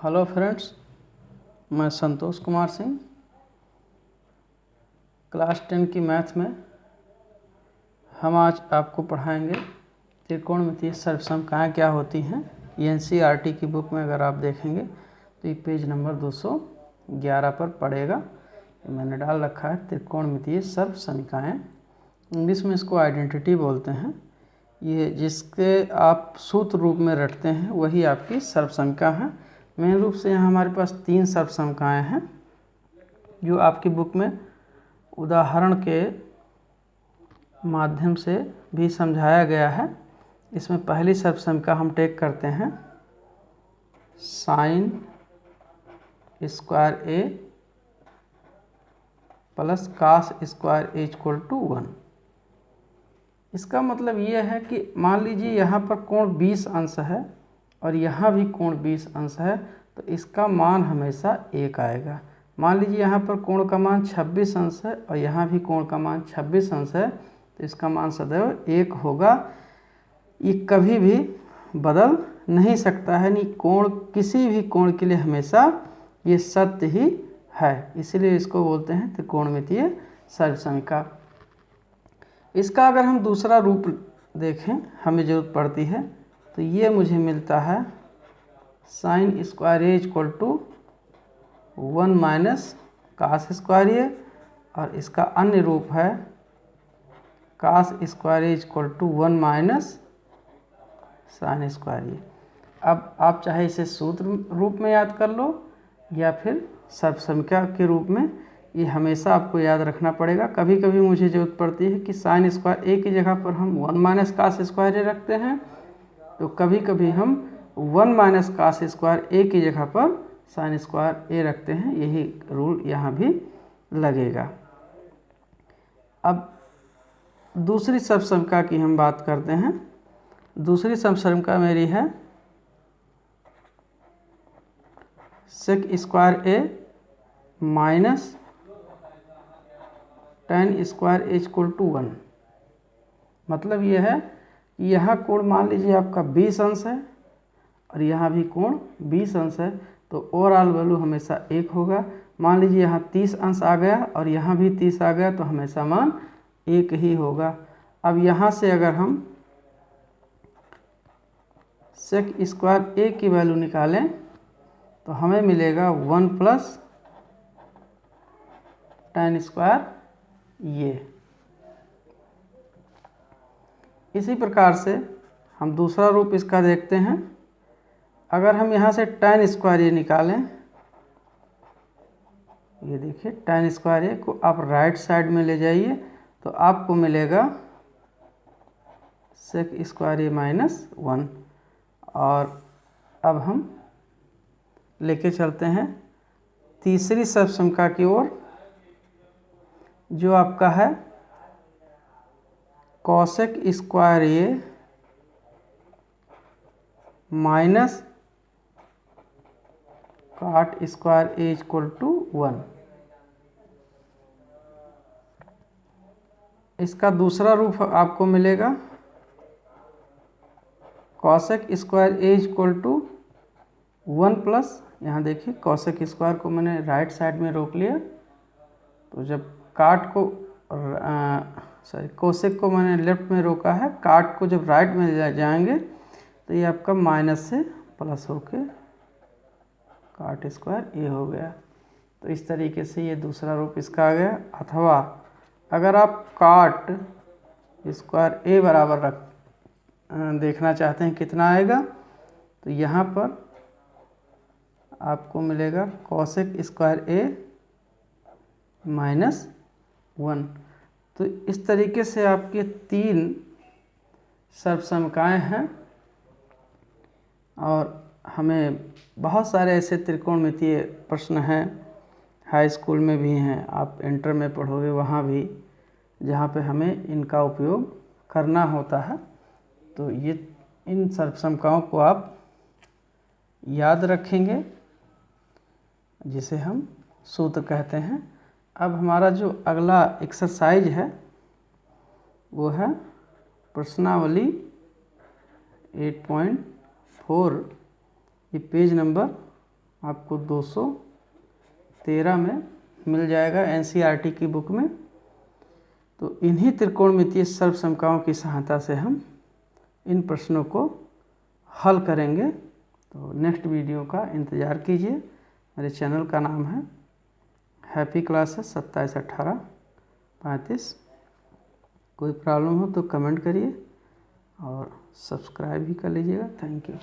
Hello friends, मैं Santosh Kumar Singh. Class 10 की math में हम आज आपको पढ़ाएंगे त्रिकोणमितीय सर्वसमकाएँ क्या होती हैं। एनसीईआरटी की बुक में अगर आप देखेंगे तो ये पेज नंबर 211 पर पड़ेगा। मैंने डाल रखा है त्रिकोणमितीय सर्वसमकाएँ। इंग्लिश में इसको आइडेंटिटी बोलते हैं। ये जिसके आप सूत्र रूप में रटते हैं वही आपकी सर्वसमका है। मेन रूप से यहाँ हमारे पास 3 सर्वसमकाएँ हैं जो आपकी बुक में उदाहरण के माध्यम से भी समझाया गया है। इसमें पहली सर्वसमका हम टेक करते हैं sine square A plus cos square A equal to 1। इसका मतलब ये है कि मान लीजिए यहाँ पर कोण 20 अंश है और यहाँ भी कोण 20 अंश है, तो इसका मान हमेशा 1 आएगा। मान लीजिए यहाँ पर कोण का मान 26 अंश है और यहाँ भी कोण का मान 26 अंश है, तो इसका मान सदैव 1 होगा। ये कभी भी बदल नहीं सकता है। नहीं, कोण किसी भी कोण के लिए हमेशा ये सत्य ही है, इसीलिए इसको बोलते हैं त्रिकोणमितीय सर्वसमका। इसका अगर हम दूसरा रूप देखें, हमें ज़रूरत पड़ती है, तो ये मुझे मिलता है sine square A equal to 1 minus cos square A, और इसका अन्य रूप है cos square A equal to 1 minus sine square A. अब आप चाहे इसे सूत्र रूप में याद कर लो या फिर सर्वसमका के रूप में, ये हमेशा आपको याद रखना पड़ेगा। कभी कभी मुझे ज़रूरत पड़ती है कि साइन स्क्वायर ए की जगह पर हम 1 माइनस कास स्क्वायर ए रखते हैं, तो कभी कभी हम 1 माइनस कास स्क्वायर ए की जगह पर साइन स्क्वायर ए रखते हैं। यही रूल यहाँ भी लगेगा। अब दूसरी सर्वसमका की हम बात करते हैं। दूसरी सर्वसमका मेरी है sec square A minus tan square A equal to 1। मतलब ये है कि यहाँ कोण मान लीजिए आपका 20 अंश है और यहाँ भी कोण 20 अंश है, तो ओवरऑल वैल्यू हमेशा 1 होगा। मान लीजिए यहाँ 30 अंश आ गया और यहाँ भी 30 आ गया, तो हमेशा मान 1 ही होगा। अब यहाँ से अगर हम सेक स्क्वायर ए की वैल्यू निकालें तो हमें मिलेगा 1 प्लस टेन स्क्वायर ये। इसी प्रकार से हम दूसरा रूप इसका देखते हैं। अगर हम यहाँ से टेन स्क्वायर ए निकालें, ये देखिए टेन स्क्वायर ए को आप राइट साइड में ले जाइए तो आपको मिलेगा सेक स्क्वायर ए माइनस 1। और अब हम लेके चलते हैं तीसरी सर्वसमका की ओर, जो आपका है cosec square A minus cot square A equal to 1। इसका दूसरा रूप आपको मिलेगा cosec square A equal to 1 plus, यहाँ देखिए कॉसेक स्क्वायर को मैंने राइट साइड में रोक लिया, तो जब काट को कोसेक को मैंने लेफ्ट में रोका है, काट को जब राइट में ले जाएंगे तो ये आपका माइनस से प्लस होके काट स्क्वायर ए हो गया। तो इस तरीके से ये दूसरा रूप इसका आ गया। अथवा अगर आप काट स्क्वायर ए बराबर देखना चाहते हैं कितना आएगा, तो यहाँ पर आपको मिलेगा कॉसेक स्क्वायर ए माइनस 1। तो इस तरीके से आपके 3 सर्वसमकाएँ हैं। और हमें बहुत सारे ऐसे त्रिकोणमितीय प्रश्न हैं, हाई स्कूल में भी हैं, आप इंटर में पढ़ोगे वहाँ भी, जहाँ पे हमें इनका उपयोग करना होता है। तो ये इन सर्वसमकाओं को आप याद रखेंगे, जिसे हम सूत्र कहते हैं। अब हमारा जो अगला एक्सरसाइज है वो है प्रश्नावली 8.4। ये पेज नंबर आपको 213 में मिल जाएगा एनसीईआरटी की बुक में। तो इन्हीं त्रिकोणमितीय सर्वसमकाओं की सहायता से हम इन प्रश्नों को हल करेंगे। तो नेक्स्ट वीडियो का इंतज़ार कीजिए। मेरे चैनल का नाम है हैप्पी क्लासेस 271835। कोई प्रॉब्लम हो तो कमेंट करिए और सब्सक्राइब भी कर लीजिएगा। Thank you.